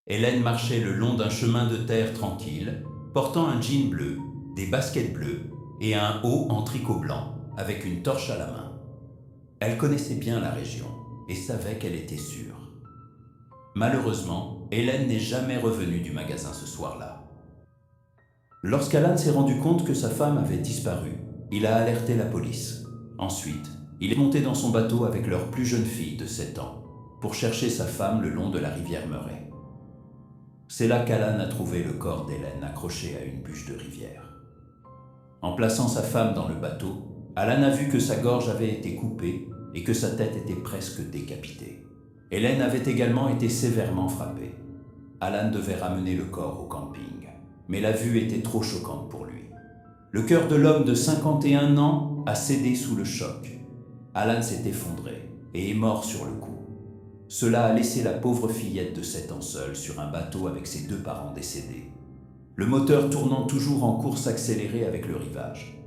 Hélène marchait le long d'un chemin de terre tranquille, portant un jean bleu, des baskets bleues et un haut en tricot blanc, avec une torche à la main. Elle connaissait bien la région et savait qu'elle était sûre. Malheureusement, Hélène n'est jamais revenue du magasin ce soir-là. Lorsqu'Alan s'est rendu compte que sa femme avait disparu, il a alerté la police. Ensuite, il est monté dans son bateau avec leur plus jeune fille de 7 ans pour chercher sa femme le long de la rivière Murray. C'est là qu'Alan a trouvé le corps d'Hélène accroché à une bûche de rivière. En plaçant sa femme dans le bateau, Alan a vu que sa gorge avait été coupée et que sa tête était presque décapitée. Hélène avait également été sévèrement frappée. Alan devait ramener le corps au camping, mais la vue était trop choquante pour lui. Le cœur de l'homme de 51 ans a cédé sous le choc. Alan s'est effondré et est mort sur le coup. Cela a laissé la pauvre fillette de 7 ans seule sur un bateau avec ses 2 parents décédés, le moteur tournant toujours en course accélérée avec le rivage.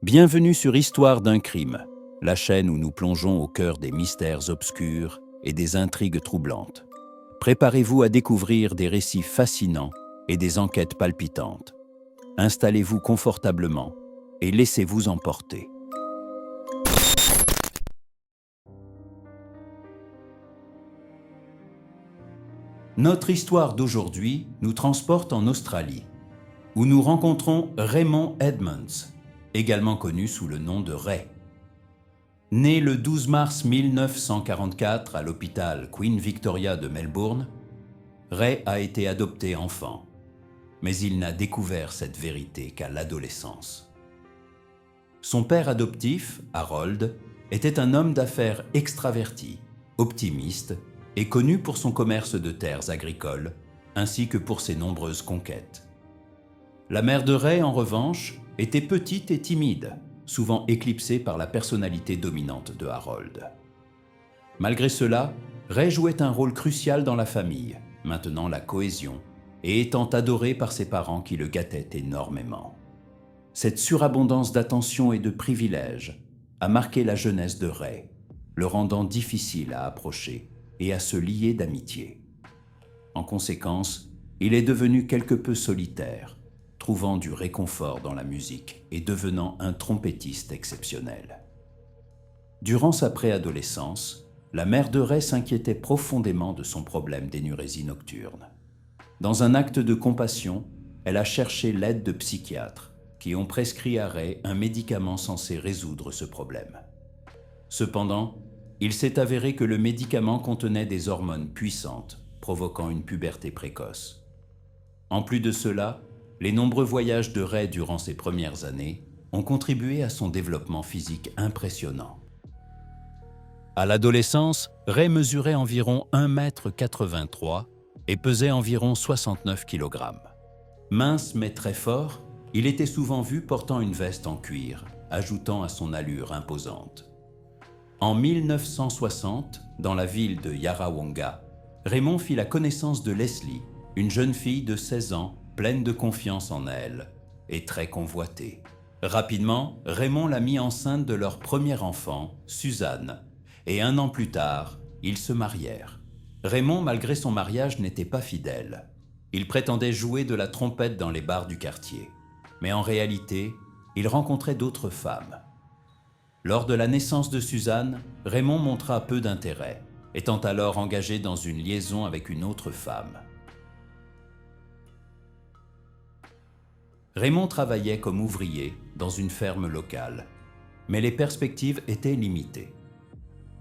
Bienvenue sur Histoire d'un crime, la chaîne où nous plongeons au cœur des mystères obscurs et des intrigues troublantes. Préparez-vous à découvrir des récits fascinants et des enquêtes palpitantes. Installez-vous confortablement et laissez-vous emporter. Notre histoire d'aujourd'hui nous transporte en Australie, où nous rencontrons Raymond Edmonds, également connu sous le nom de Ray. Né le 12 mars 1944 à l'hôpital Queen Victoria de Melbourne, Ray a été adopté enfant, mais il n'a découvert cette vérité qu'à l'adolescence. Son père adoptif, Harold, était un homme d'affaires extraverti, optimiste et connu pour son commerce de terres agricoles, ainsi que pour ses nombreuses conquêtes. La mère de Ray, en revanche, était petite et timide, souvent éclipsée par la personnalité dominante de Harold. Malgré cela, Ray jouait un rôle crucial dans la famille, maintenant la cohésion, et étant adoré par ses parents qui le gâtaient énormément. Cette surabondance d'attention et de privilèges a marqué la jeunesse de Ray, le rendant difficile à approcher et à se lier d'amitié. En conséquence, il est devenu quelque peu solitaire, trouvant du réconfort dans la musique et devenant un trompettiste exceptionnel. Durant sa préadolescence, la mère de Ray s'inquiétait profondément de son problème d'énurésie nocturne. Dans un acte de compassion, elle a cherché l'aide de psychiatres qui ont prescrit à Ray un médicament censé résoudre ce problème. Cependant, il s'est avéré que le médicament contenait des hormones puissantes, provoquant une puberté précoce. En plus de cela, les nombreux voyages de Ray durant ses premières années ont contribué à son développement physique impressionnant. À l'adolescence, Ray mesurait environ 1,83 m et pesait environ 69 kg. Mince mais très fort, il était souvent vu portant une veste en cuir, ajoutant à son allure imposante. En 1960, dans la ville de Yarrawonga, Raymond fit la connaissance de Leslie, une jeune fille de 16 ans, pleine de confiance en elle et très convoitée. Rapidement, Raymond l'a mis enceinte de leur premier enfant, Suzanne, et 1 an plus tard, ils se marièrent. Raymond, malgré son mariage, n'était pas fidèle. Il prétendait jouer de la trompette dans les bars du quartier, mais en réalité, il rencontrait d'autres femmes. Lors de la naissance de Suzanne, Raymond montra peu d'intérêt, étant alors engagé dans une liaison avec une autre femme. Raymond travaillait comme ouvrier dans une ferme locale, mais les perspectives étaient limitées.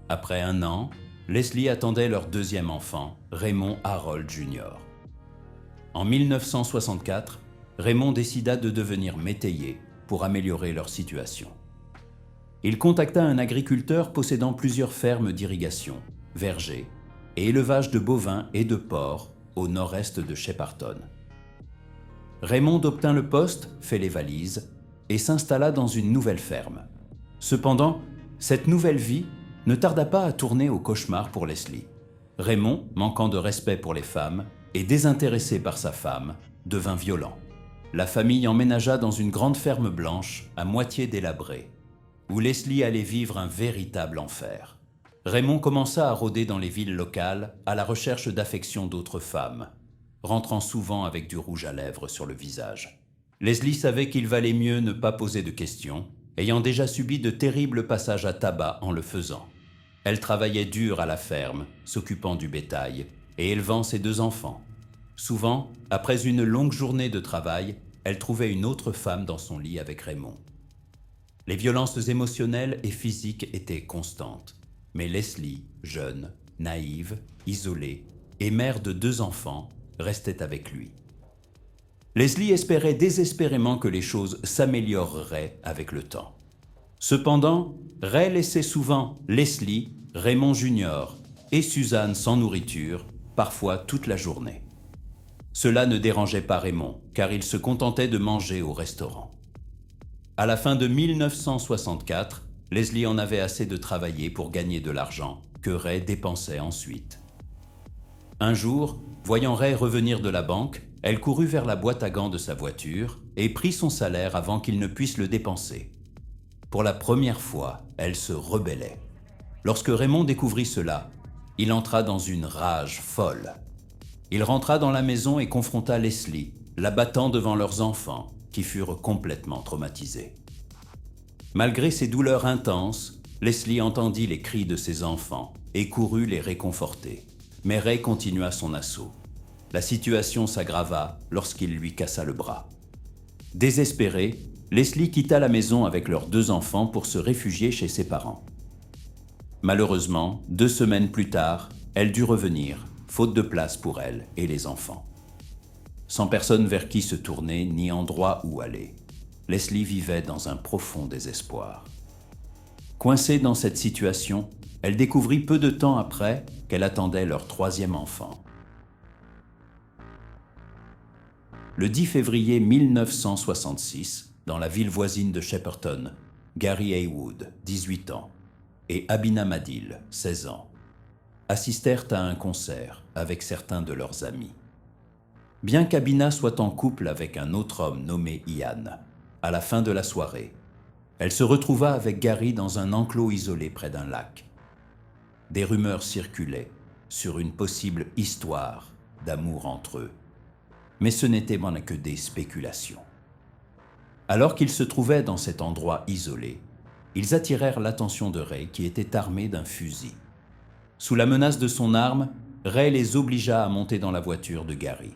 Après 1 an, Leslie attendait leur 2e enfant, Raymond Harold Jr. En 1964, Raymond décida de devenir métayer pour améliorer leur situation. Il contacta un agriculteur possédant plusieurs fermes d'irrigation, vergers et élevage de bovins et de porcs au nord-est de Shepparton. Raymond obtint le poste, fit les valises et s'installa dans une nouvelle ferme. Cependant, cette nouvelle vie ne tarda pas à tourner au cauchemar pour Leslie. Raymond, manquant de respect pour les femmes et désintéressé par sa femme, devint violent. La famille emménagea dans une grande ferme blanche à moitié délabrée, où Leslie allait vivre un véritable enfer. Raymond commença à rôder dans les villes locales à la recherche d'affection d'autres femmes, rentrant souvent avec du rouge à lèvres sur le visage. Leslie savait qu'il valait mieux ne pas poser de questions, ayant déjà subi de terribles passages à tabac en le faisant. Elle travaillait dur à la ferme, s'occupant du bétail et élevant ses 2 enfants. Souvent, après une longue journée de travail, elle trouvait une autre femme dans son lit avec Raymond. Les violences émotionnelles et physiques étaient constantes, mais Leslie, jeune, naïve, isolée et mère de 2 enfants, restait avec lui. Leslie espérait désespérément que les choses s'amélioreraient avec le temps. Cependant, Ray laissait souvent Leslie, Raymond Jr. et Suzanne sans nourriture, parfois toute la journée. Cela ne dérangeait pas Raymond, car il se contentait de manger au restaurant. À la fin de 1964, Leslie en avait assez de travailler pour gagner de l'argent, que Ray dépensait ensuite. Un jour, voyant Ray revenir de la banque, elle courut vers la boîte à gants de sa voiture et prit son salaire avant qu'il ne puisse le dépenser. Pour la première fois, elle se rebellait. Lorsque Raymond découvrit cela, il entra dans une rage folle. Il rentra dans la maison et confronta Leslie, la battant devant leurs enfants, qui furent complètement traumatisés. Malgré ses douleurs intenses, Leslie entendit les cris de ses enfants et courut les réconforter. Mais Ray continua son assaut. La situation s'aggrava lorsqu'il lui cassa le bras. Désespérée, Leslie quitta la maison avec leurs 2 enfants pour se réfugier chez ses parents. Malheureusement, 2 semaines plus tard, elle dut revenir, faute de place pour elle et les enfants. Sans personne vers qui se tourner ni endroit où aller, Leslie vivait dans un profond désespoir. Coincée dans cette situation, elle découvrit peu de temps après qu'elle attendait leur 3e enfant. Le 10 février 1966, dans la ville voisine de Shepperton, Gary Haywood, 18 ans, et Abina Madil, 16 ans, assistèrent à un concert avec certains de leurs amis. Bien qu'Abina soit en couple avec un autre homme nommé Ian, à la fin de la soirée, elle se retrouva avec Gary dans un enclos isolé près d'un lac. Des rumeurs circulaient sur une possible histoire d'amour entre eux, mais ce n'était que des spéculations. Alors qu'ils se trouvaient dans cet endroit isolé, ils attirèrent l'attention de Ray qui était armé d'un fusil. Sous la menace de son arme, Ray les obligea à monter dans la voiture de Gary.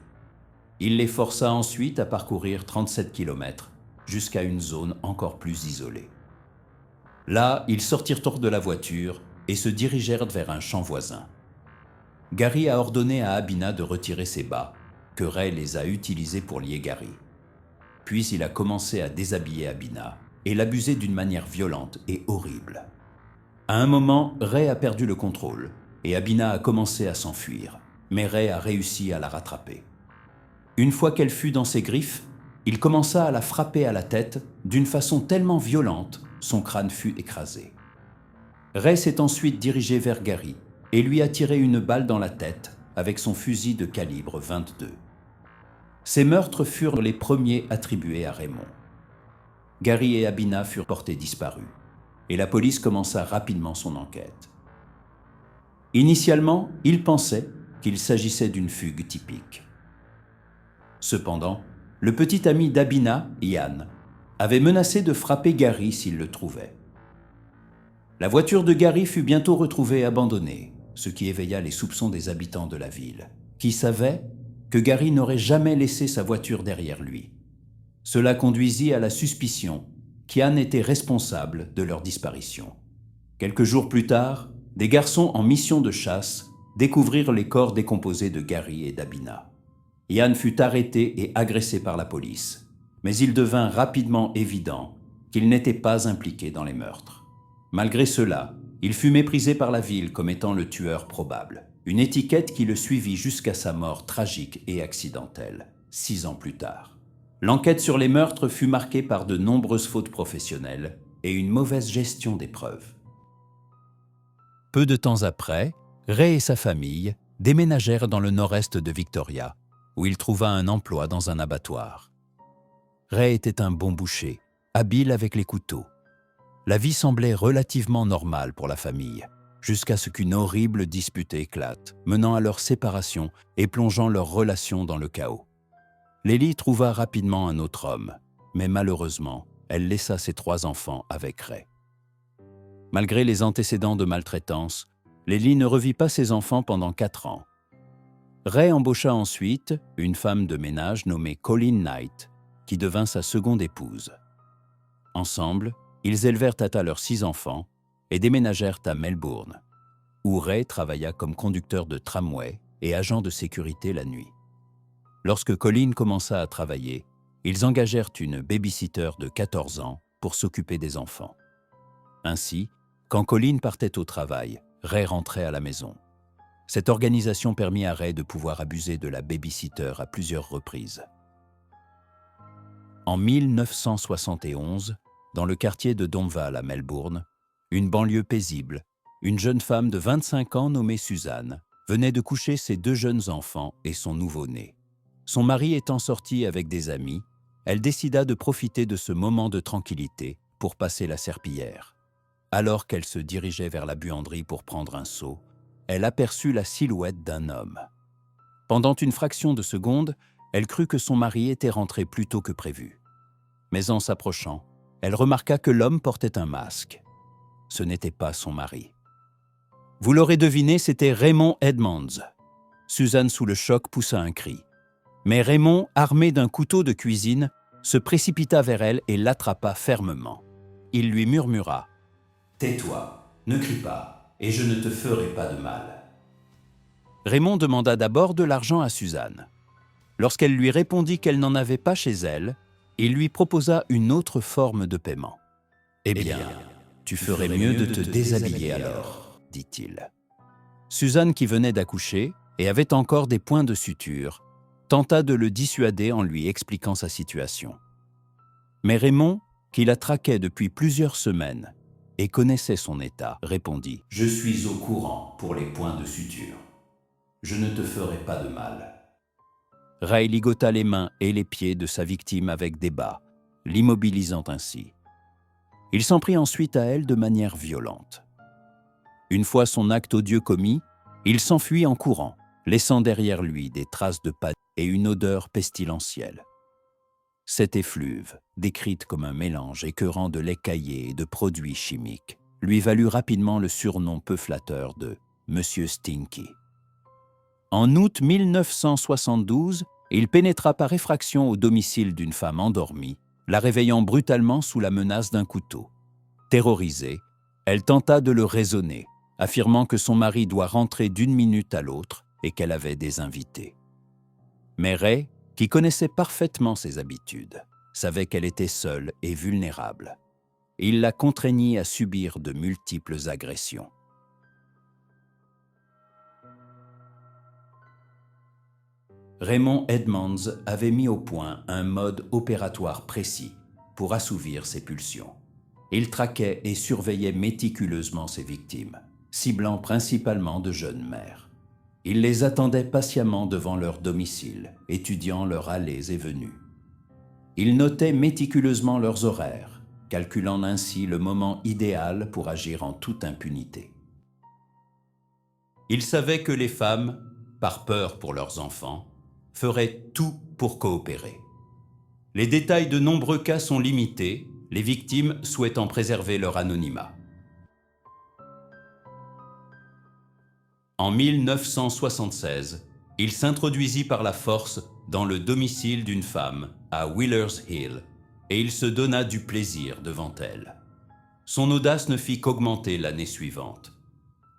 Il les força ensuite à parcourir 37 km jusqu'à une zone encore plus isolée. Là, ils sortirent hors de la voiture et se dirigèrent vers un champ voisin. Gary a ordonné à Abina de retirer ses bas, que Ray les a utilisés pour lier Gary. Puis il a commencé à déshabiller Abina et l'abuser d'une manière violente et horrible. À un moment, Ray a perdu le contrôle et Abina a commencé à s'enfuir, mais Ray a réussi à la rattraper. Une fois qu'elle fut dans ses griffes, il commença à la frapper à la tête d'une façon tellement violente, son crâne fut écrasé. Ray s'est ensuite dirigé vers Gary et lui a tiré une balle dans la tête avec son fusil de calibre 22. Ces meurtres furent les premiers attribués à Raymond. Gary et Abina furent portés disparus et la police commença rapidement son enquête. Initialement, ils pensaient qu'il s'agissait d'une fugue typique. Cependant, le petit ami d'Abina, Ian, avait menacé de frapper Gary s'il le trouvait. La voiture de Gary fut bientôt retrouvée abandonnée, ce qui éveilla les soupçons des habitants de la ville, qui savaient que Gary n'aurait jamais laissé sa voiture derrière lui. Cela conduisit à la suspicion qu'Ian était responsable de leur disparition. Quelques jours plus tard, des garçons en mission de chasse découvrirent les corps décomposés de Gary et d'Abina. Ian fut arrêté et agressé par la police, mais il devint rapidement évident qu'il n'était pas impliqué dans les meurtres. Malgré cela, il fut méprisé par la ville comme étant le tueur probable, une étiquette qui le suivit jusqu'à sa mort tragique et accidentelle, 6 ans plus tard. L'enquête sur les meurtres fut marquée par de nombreuses fautes professionnelles et une mauvaise gestion des preuves. Peu de temps après, Ray et sa famille déménagèrent dans le nord-est de Victoria, où il trouva un emploi dans un abattoir. Ray était un bon boucher, habile avec les couteaux. La vie semblait relativement normale pour la famille, jusqu'à ce qu'une horrible dispute éclate, menant à leur séparation et plongeant leur relation dans le chaos. Lily trouva rapidement un autre homme, mais malheureusement, elle laissa ses 3 enfants avec Ray. Malgré les antécédents de maltraitance, Lily ne revit pas ses enfants pendant 4 ans. Ray embaucha ensuite une femme de ménage nommée Colleen Knight, qui devint sa seconde épouse. Ensemble, ils élevèrent à leurs 6 enfants et déménagèrent à Melbourne, où Ray travailla comme conducteur de tramway et agent de sécurité la nuit. Lorsque Colleen commença à travailler, ils engagèrent une baby-sitter de 14 ans pour s'occuper des enfants. Ainsi, quand Colleen partait au travail, Ray rentrait à la maison. Cette organisation permit à Ray de pouvoir abuser de la baby-sitter à plusieurs reprises. En 1971, dans le quartier de Domval à Melbourne, une banlieue paisible, une jeune femme de 25 ans nommée Suzanne venait de coucher ses 2 jeunes enfants et son nouveau-né. Son mari étant sorti avec des amis, elle décida de profiter de ce moment de tranquillité pour passer la serpillière. Alors qu'elle se dirigeait vers la buanderie pour prendre un seau, elle aperçut la silhouette d'un homme. Pendant une fraction de seconde, elle crut que son mari était rentré plus tôt que prévu. Mais en s'approchant, elle remarqua que l'homme portait un masque. Ce n'était pas son mari. Vous l'aurez deviné, c'était Raymond Edmonds. Suzanne, sous le choc, poussa un cri. Mais Raymond, armé d'un couteau de cuisine, se précipita vers elle et l'attrapa fermement. Il lui murmura « Tais-toi, ne crie pas, et je ne te ferai pas de mal. » Raymond demanda d'abord de l'argent à Suzanne. Lorsqu'elle lui répondit qu'elle n'en avait pas chez elle, il lui proposa une autre forme de paiement. « Eh bien, tu ferais mieux de te déshabiller alors, » dit-il. Suzanne, qui venait d'accoucher et avait encore des points de suture, tenta de le dissuader en lui expliquant sa situation. Mais Raymond, qui la traquait depuis plusieurs semaines et connaissait son état, répondit « Je suis au courant pour les points de suture. Je ne te ferai pas de mal. » Ray ligota les mains et les pieds de sa victime avec des bas, l'immobilisant ainsi. Il s'en prit ensuite à elle de manière violente. Une fois son acte odieux commis, il s'enfuit en courant, laissant derrière lui des traces de pas et une odeur pestilentielle. Cette effluve, décrite comme un mélange écœurant de lait caillé et de produits chimiques, lui valut rapidement le surnom peu flatteur de « Monsieur Stinky ». En août 1972, il pénétra par effraction au domicile d'une femme endormie, la réveillant brutalement sous la menace d'un couteau. Terrorisée, elle tenta de le raisonner, affirmant que son mari doit rentrer d'une minute à l'autre et qu'elle avait des invités. Mais Ray, qui connaissait parfaitement ses habitudes, savait qu'elle était seule et vulnérable. Il la contraignit à subir de multiples agressions. Raymond Edmonds avait mis au point un mode opératoire précis pour assouvir ses pulsions. Il traquait et surveillait méticuleusement ses victimes, ciblant principalement de jeunes mères. Il les attendait patiemment devant leur domicile, étudiant leurs allées et venues. Il notait méticuleusement leurs horaires, calculant ainsi le moment idéal pour agir en toute impunité. Il savait que les femmes, par peur pour leurs enfants, feraient tout pour coopérer. Les détails de nombreux cas sont limités, les victimes souhaitant préserver leur anonymat. En 1976, il s'introduisit par la force dans le domicile d'une femme à Wheelers Hill et il se donna du plaisir devant elle. Son audace ne fit qu'augmenter l'année suivante.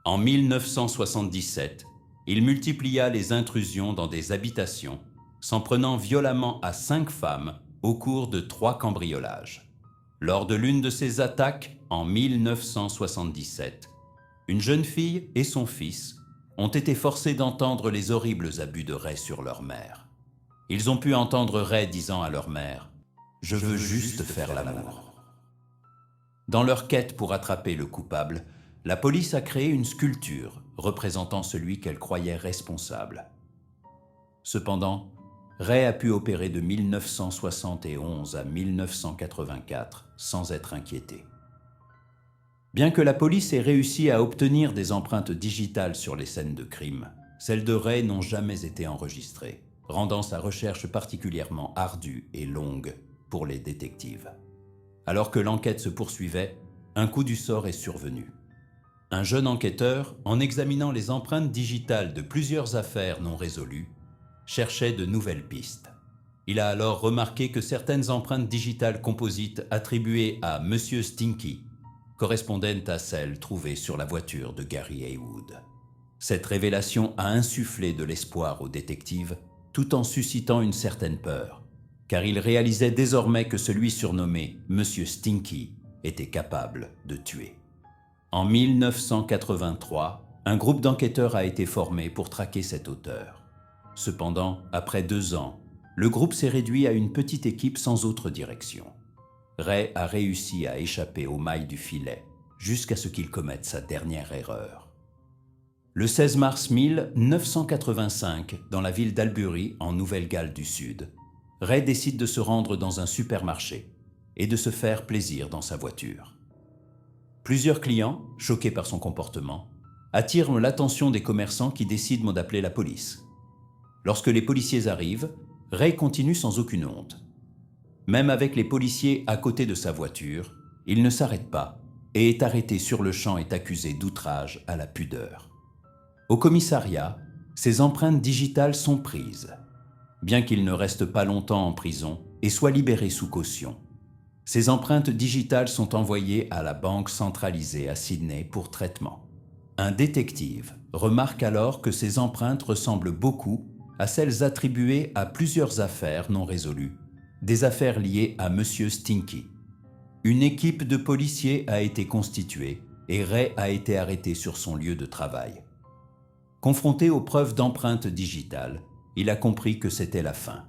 En 1977, il multiplia les intrusions dans des habitations, s'en prenant violemment à 5 femmes au cours de 3 cambriolages. Lors de l'une de ces attaques, en 1977, une jeune fille et son fils ont été forcés d'entendre les horribles abus de Ray sur leur mère. Ils ont pu entendre Ray disant à leur mère « Je veux juste faire l'amour ». Dans leur quête pour attraper le coupable, la police a créé une sculpture représentant celui qu'elle croyait responsable. Cependant, Ray a pu opérer de 1971 à 1984 sans être inquiété. Bien que la police ait réussi à obtenir des empreintes digitales sur les scènes de crime, celles de Ray n'ont jamais été enregistrées, rendant sa recherche particulièrement ardue et longue pour les détectives. Alors que l'enquête se poursuivait, un coup du sort est survenu. Un jeune enquêteur, en examinant les empreintes digitales de plusieurs affaires non résolues, cherchait de nouvelles pistes. Il a alors remarqué que certaines empreintes digitales composites attribuées à Monsieur Stinky correspondaient à celles trouvées sur la voiture de Gary Heywood. Cette révélation a insufflé de l'espoir aux détectives, tout en suscitant une certaine peur, car il réalisait désormais que celui surnommé Monsieur Stinky était capable de tuer. En 1983, un groupe d'enquêteurs a été formé pour traquer cet auteur. Cependant, après 2 ans, le groupe s'est réduit à une petite équipe sans autre direction. Ray a réussi à échapper aux mailles du filet, jusqu'à ce qu'il commette sa dernière erreur. Le 16 mars 1985, dans la ville d'Albury, en Nouvelle-Galles du Sud, Ray décide de se rendre dans un supermarché et de se faire plaisir dans sa voiture. Plusieurs clients, choqués par son comportement, attirent l'attention des commerçants qui décident d'appeler la police. Lorsque les policiers arrivent, Ray continue sans aucune honte. Même avec les policiers à côté de sa voiture, il ne s'arrête pas et est arrêté sur le champ et accusé d'outrage à la pudeur. Au commissariat, ses empreintes digitales sont prises, bien qu'il ne reste pas longtemps en prison et soit libéré sous caution. Ces empreintes digitales sont envoyées à la banque centralisée à Sydney pour traitement. Un détective remarque alors que ces empreintes ressemblent beaucoup à celles attribuées à plusieurs affaires non résolues, des affaires liées à Monsieur Stinky. Une équipe de policiers a été constituée et Ray a été arrêté sur son lieu de travail. Confronté aux preuves d'empreintes digitales, il a compris que c'était la fin.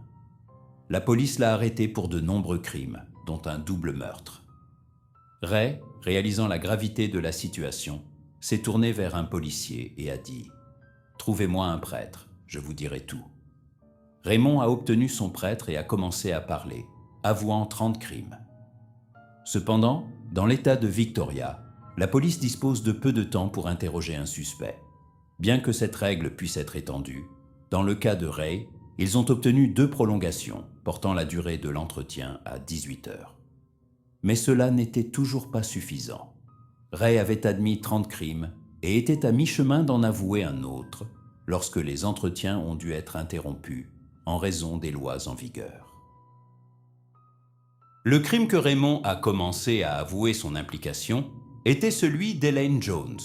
La police l'a arrêté pour de nombreux crimes, dont un double meurtre. Ray, réalisant la gravité de la situation, s'est tourné vers un policier et a dit « Trouvez-moi un prêtre, je vous dirai tout ». Raymond a obtenu son prêtre et a commencé à parler, avouant 30 crimes. Cependant, dans l'État de Victoria, la police dispose de peu de temps pour interroger un suspect. Bien que cette règle puisse être étendue, dans le cas de Ray, ils ont obtenu 2 prolongations, portant la durée de l'entretien à 18 heures. Mais cela n'était toujours pas suffisant. Ray avait admis 30 crimes et était à mi-chemin d'en avouer un autre lorsque les entretiens ont dû être interrompus en raison des lois en vigueur. Le crime que Raymond a commencé à avouer son implication était celui d'Elaine Jones.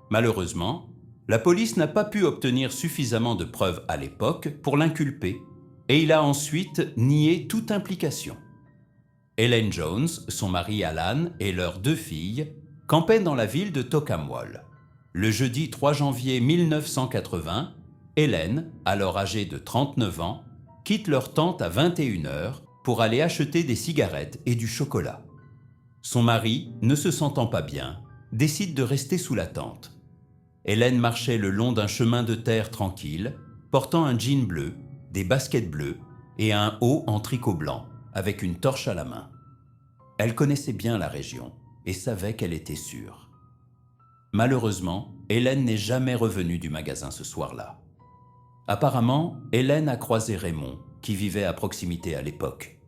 Malheureusement, la police n'a pas pu obtenir suffisamment de preuves à l'époque pour l'inculper et il a ensuite nié toute implication. Elaine Jones, son mari Alan et leurs 2 filles campaient dans la ville de Tocumwal. Le jeudi 3 janvier 1980, Hélène, alors âgée de 39 ans, quitte leur tente à 21 heures pour aller acheter des cigarettes et du chocolat. Son mari, ne se sentant pas bien, décide de rester sous la tente. Hélène marchait le long d'un chemin de terre tranquille, portant un jean bleu, des baskets bleues et un haut en tricot blanc, avec une torche à la main. Elle connaissait bien la région et savait qu'elle était sûre. Malheureusement, Hélène n'est jamais revenue du magasin ce soir-là. Apparemment, Hélène a croisé Raymond, qui vivait à proximité à l'époque.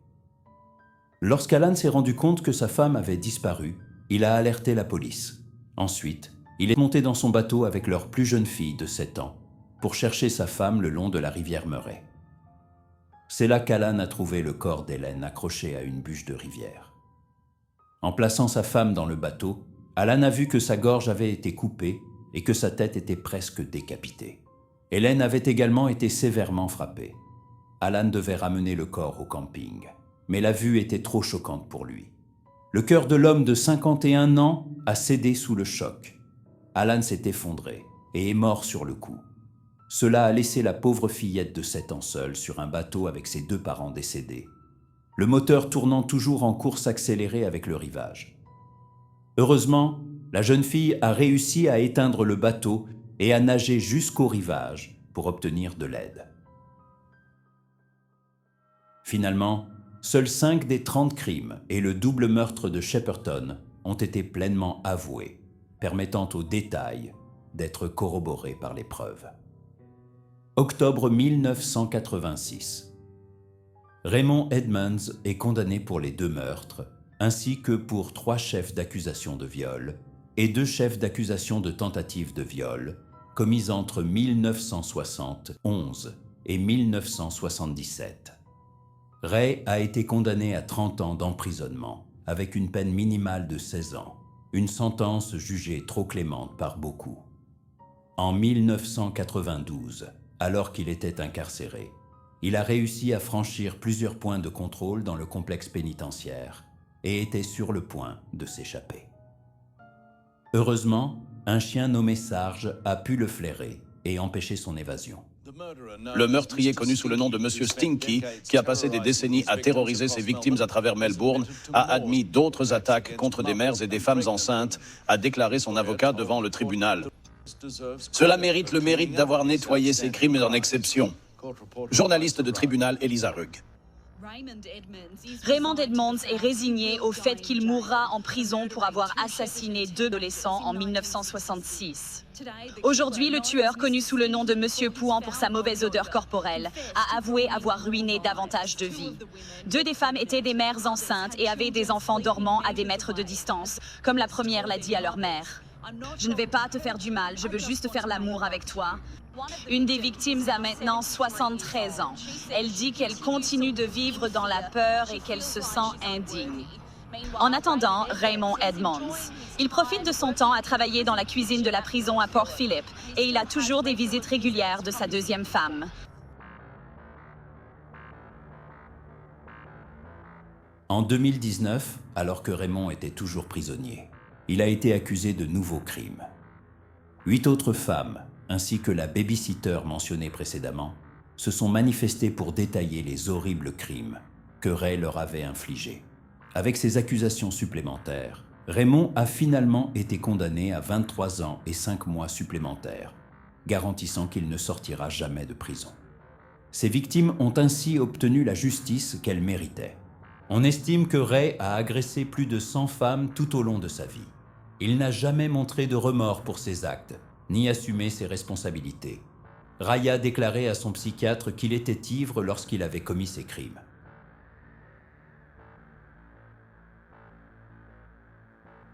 Lorsqu'Alan s'est rendu compte que sa femme avait disparu, il a alerté la police. Ensuite, il est monté dans son bateau avec leur plus jeune fille de 7 ans pour chercher sa femme le long de la rivière Murray. C'est là qu'Alan a trouvé le corps d'Hélène accroché à une bûche de rivière. En plaçant sa femme dans le bateau, Alan a vu que sa gorge avait été coupée et que sa tête était presque décapitée. Hélène avait également été sévèrement frappée. Alan devait ramener le corps au camping, mais la vue était trop choquante pour lui. Le cœur de l'homme de 51 ans a cédé sous le choc. Alan s'est effondré et est mort sur le coup. Cela a laissé la pauvre fillette de 7 ans seule sur un bateau avec ses 2 parents décédés, le moteur tournant toujours en course accélérée avec le rivage. Heureusement, la jeune fille a réussi à éteindre le bateau et à nager jusqu'au rivage pour obtenir de l'aide. Finalement, seuls 5 des 30 crimes et le double meurtre de Shepperton ont été pleinement avoués, permettant aux détails d'être corroborés par les preuves. Octobre 1986. Raymond Edmonds est condamné pour les 2 meurtres, ainsi que pour 3 chefs d'accusation de viol et 2 chefs d'accusation de tentative de viol, commis entre 1971 et 1977. Ray a été condamné à 30 ans d'emprisonnement, avec une peine minimale de 16 ans, une sentence jugée trop clémente par beaucoup. En 1992, alors qu'il était incarcéré, il a réussi à franchir plusieurs points de contrôle dans le complexe pénitentiaire et était sur le point de s'échapper. Heureusement, un chien nommé Sarge a pu le flairer et empêcher son évasion. Le meurtrier connu sous le nom de Monsieur Stinky, qui a passé des décennies à terroriser ses victimes à travers Melbourne, a admis d'autres attaques contre des mères et des femmes enceintes, a déclaré son avocat devant le tribunal. Cela mérite le mérite d'avoir nettoyé ces crimes en exception. Journaliste de tribunal Elisa Rugg. Raymond Edmonds est résigné au fait qu'il mourra en prison pour avoir assassiné 2 adolescents en 1966. Aujourd'hui, le tueur, connu sous le nom de Monsieur Pouan pour sa mauvaise odeur corporelle, a avoué avoir ruiné davantage de vies. 2 des femmes étaient des mères enceintes et avaient des enfants dormants à des mètres de distance, comme la première l'a dit à leur mère. « Je ne vais pas te faire du mal, je veux juste faire l'amour avec toi. » Une des victimes a maintenant 73 ans. Elle dit qu'elle continue de vivre dans la peur et qu'elle se sent indigne. En attendant, Raymond Edmonds. Il profite de son temps à travailler dans la cuisine de la prison à Port Phillip et il a toujours des visites régulières de sa 2e femme. En 2019, alors que Raymond était toujours prisonnier, il a été accusé de nouveaux crimes. 8 autres femmes, ainsi que la babysitter mentionnée précédemment, se sont manifestées pour détailler les horribles crimes que Ray leur avait infligés. Avec ces accusations supplémentaires, Raymond a finalement été condamné à 23 ans et 5 mois supplémentaires, garantissant qu'il ne sortira jamais de prison. Ces victimes ont ainsi obtenu la justice qu'elles méritaient. On estime que Ray a agressé plus de 100 femmes tout au long de sa vie. Il n'a jamais montré de remords pour ses actes, ni assumé ses responsabilités. Ray a déclaré à son psychiatre qu'il était ivre lorsqu'il avait commis ces crimes.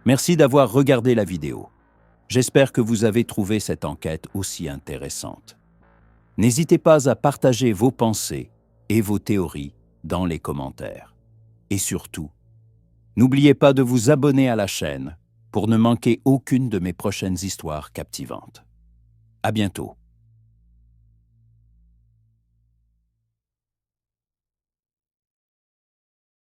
Merci d'avoir regardé la vidéo. J'espère que vous avez trouvé cette enquête aussi intéressante. N'hésitez pas à partager vos pensées et vos théories dans les commentaires. Et surtout, n'oubliez pas de vous abonner à la chaîne pour ne manquer aucune de mes prochaines histoires captivantes. À bientôt.